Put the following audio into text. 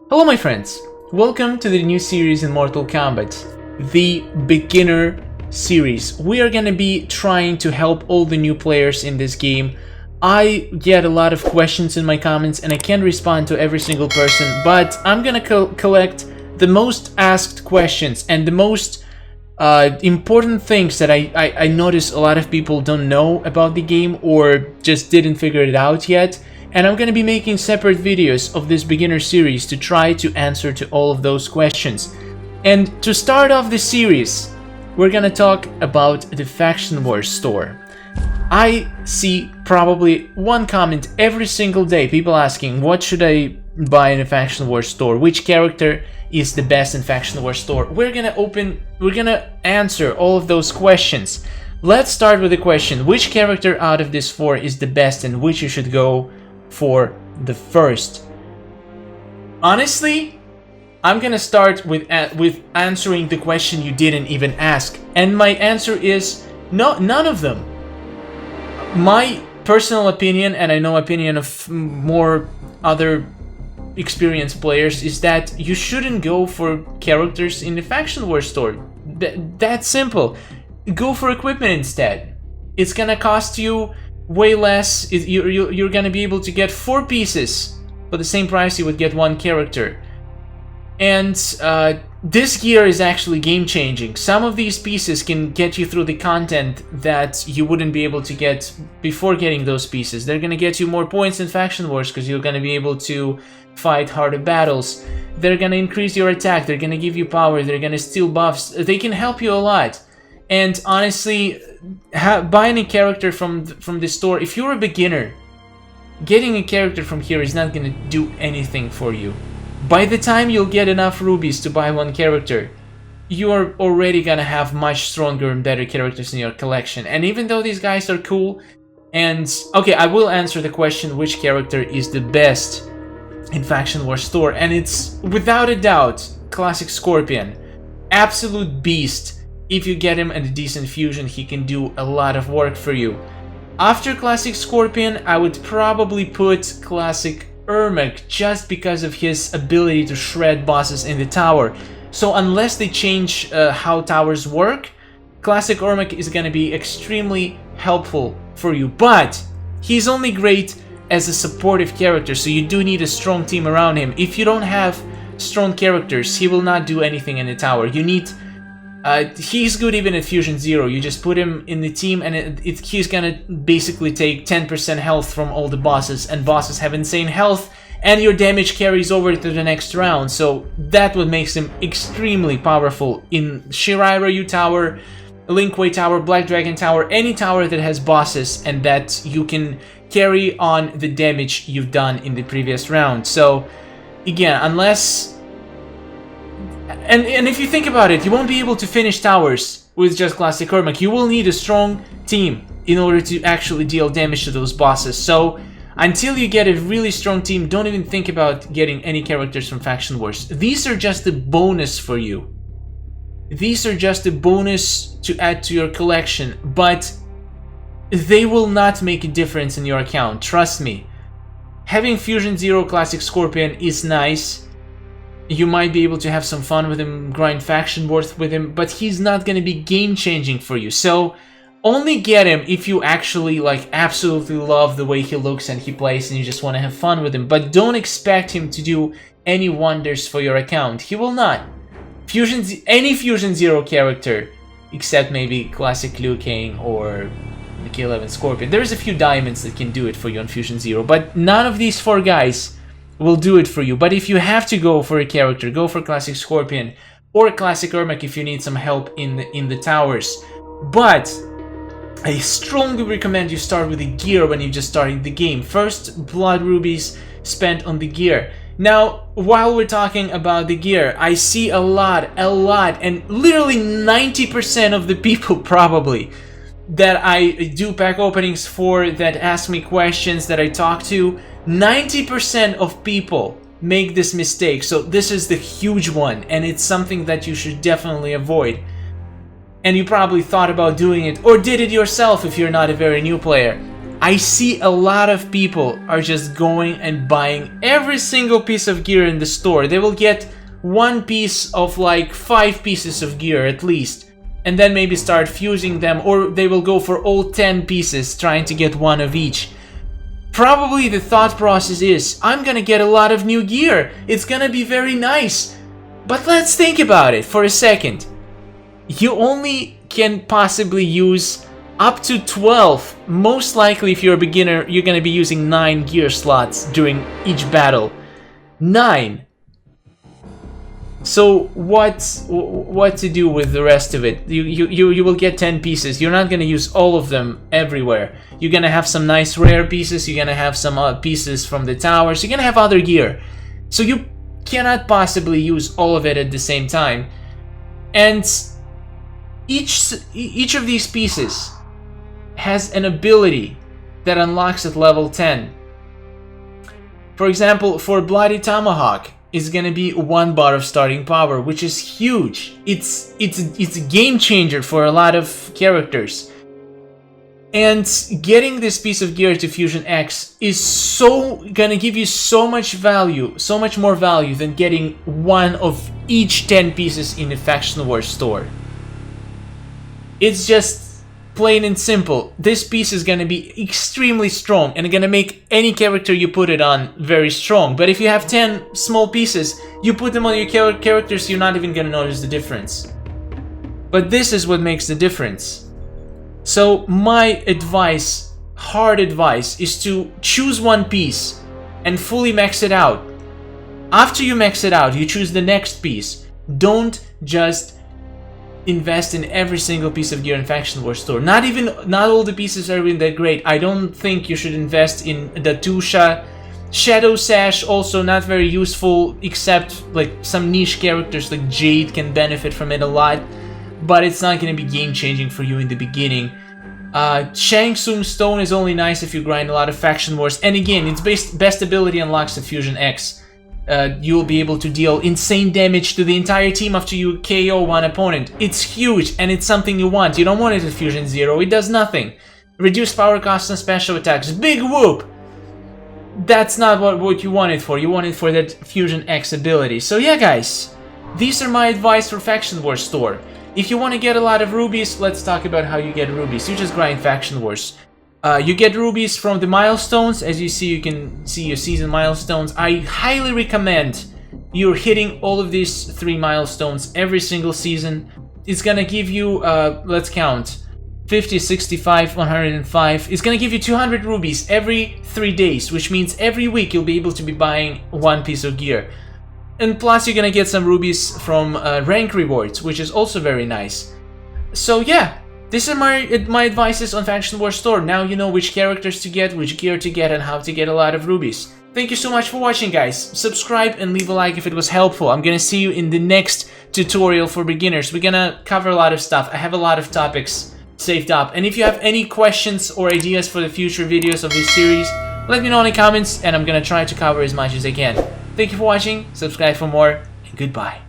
Hello my friends, welcome to the new series in Mortal Kombat, the beginner series. We are gonna be trying to help all the new players in this game. I get a lot of questions in my comments and I can't respond to every single person, but I'm gonna collect the most asked questions and the most important things that I notice a lot of people don't know about the game or just didn't figure it out yet. And I'm going to be making separate videos of this beginner series to try to answer to all of those questions. And to start off the series, we're going to talk about the Faction Wars store. I see probably one comment every single day, people asking, what should I buy in a Faction Wars store? Which character is the best in Faction Wars store? We're going to answer all of those questions. Let's start with the question, which character out of this four is the best and which you should go for the first? Honestly, I'm gonna start with answering the question you didn't even ask, and my answer is no, none of them. My personal opinion, and I know opinion of more other experienced players, is that you shouldn't go for characters in the Faction War store. That's simple. Go for equipment instead. It's gonna cost you way less. You're gonna be able to get 4 pieces for the same price you would get one character. And this gear is actually game-changing. Some of these pieces can get you through the content that you wouldn't be able to get before getting those pieces. They're gonna get you more points in Faction Wars because you're gonna be able to fight harder battles. They're gonna increase your attack, they're gonna give you power, they're gonna steal buffs. They can help you a lot. And honestly, buying a character from the store, if you're a beginner, getting a character from here is not gonna do anything for you. By the time you'll get enough rubies to buy one character, you are already gonna have much stronger and better characters in your collection. And even though these guys are cool, and okay, I will answer the question which character is the best in Faction War store, and it's without a doubt Classic Scorpion. Absolute beast. If you get him at a decent fusion, he can do a lot of work for you. After Classic Scorpion, I would probably put Classic Ermac, just because of his ability to shred bosses in the tower. So unless they change how towers work, Classic Ermac is gonna be extremely helpful for you. But he's only great as a supportive character, so you do need a strong team around him. If you don't have strong characters, he will not do anything in the tower. You need he's good even at Fusion 0. You just put him in the team and he's gonna basically take 10% health from all the bosses, and bosses have insane health and your damage carries over to the next round. So that what makes him extremely powerful in Shirai Ryu Tower, Lin Kuei Tower, Black Dragon Tower, any tower that has bosses and that you can carry on the damage you've done in the previous round. So again, unless... And if you think about it, you won't be able to finish towers with just Classic Ermac. You will need a strong team in order to actually deal damage to those bosses. So until you get a really strong team, don't even think about getting any characters from Faction Wars. These are just a bonus for you. These are just a bonus to add to your collection, but they will not make a difference in your account, trust me. Having Fusion 0 Classic Scorpion is nice. You might be able to have some fun with him, grind Faction Wars with him, but he's not going to be game-changing for you. So only get him if you actually absolutely love the way he looks and he plays and you just want to have fun with him. But don't expect him to do any wonders for your account. He will not. Any Fusion 0 character, except maybe Classic Liu Kang or the K11 Scorpion. There's a few diamonds that can do it for you on Fusion 0, but none of these 4 guys will do it for you. But if you have to go for a character, go for Classic Scorpion or Classic Ermac if you need some help in the towers. But I strongly recommend you start with the gear when you're just starting the game. First, blood rubies spent on the gear. Now, while we're talking about the gear, I see a lot, and literally 90% of the people probably that I do pack openings for, that ask me questions, that I talk to, 90% of people make this mistake. So this is the huge one, and it's something that you should definitely avoid. And you probably thought about doing it or did it yourself if you're not a very new player. I see a lot of people are just going and buying every single piece of gear in the store. They will get one piece of like 5 pieces of gear at least, and then maybe start fusing them, or they will go for all 10 pieces trying to get one of each. Probably the thought process is, I'm gonna get a lot of new gear, it's gonna be very nice. But let's think about it for a second. You only can possibly use up to 12. Most likely if you're a beginner, you're gonna be using 9 gear slots during each battle. 9. So what to do with the rest of it? You will get 10 pieces. You're not gonna use all of them everywhere. You're gonna have some nice rare pieces. You're gonna have some pieces from the towers. You're gonna have other gear. So you cannot possibly use all of it at the same time. And each of these pieces has an ability that unlocks at level 10. For example, for Bloody Tomahawk, is gonna be 1 bar of starting power, which is huge. It's a game changer for a lot of characters. And getting this piece of gear to Fusion X is gonna give you so much value, so much more value than getting one of each 10 pieces in the Faction Wars store. It's just plain and simple. This piece is gonna be extremely strong and gonna make any character you put it on very strong. But if you have 10 small pieces, you put them on your characters, you're not even gonna notice the difference. But this is what makes the difference. So my advice, hard advice, is to choose one piece and fully max it out. After you max it out, you choose the next piece. Don't just invest in every single piece of gear in Faction Wars store. Not all the pieces are even that great. I don't think you should invest in the Tusha. Shadow Sash also not very useful, except like some niche characters like Jade can benefit from it a lot, but it's not going to be game changing for you in the beginning. Shang Tsung Stone is only nice if you grind a lot of Faction Wars, and again, its best ability unlocks at Fusion X. You'll be able to deal insane damage to the entire team after you KO one opponent. It's huge, and it's something you want. You don't want it at Fusion 0, it does nothing. Reduced power cost on special attacks, big whoop! That's not what you want it for. You want it for that Fusion X ability. So yeah guys, these are my advice for Faction Wars store. If you want to get a lot of rubies, let's talk about how you get rubies. You just grind Faction Wars. You get rubies from the milestones. As you see, you can see your season milestones. I highly recommend you're hitting all of these 3 milestones every single season. It's gonna give you, let's count, 50, 65, 105. It's gonna give you 200 rubies every 3 days, which means every week you'll be able to be buying 1 piece of gear. And plus you're gonna get some rubies from rank rewards, which is also very nice. So yeah. These are my advices on Faction Wars store. Now you know which characters to get, which gear to get, and how to get a lot of rubies. Thank you so much for watching, guys. Subscribe and leave a like if it was helpful. I'm gonna see you in the next tutorial for beginners. We're gonna cover a lot of stuff. I have a lot of topics saved up. And if you have any questions or ideas for the future videos of this series, let me know in the comments, and I'm gonna try to cover as much as I can. Thank you for watching, subscribe for more, and goodbye.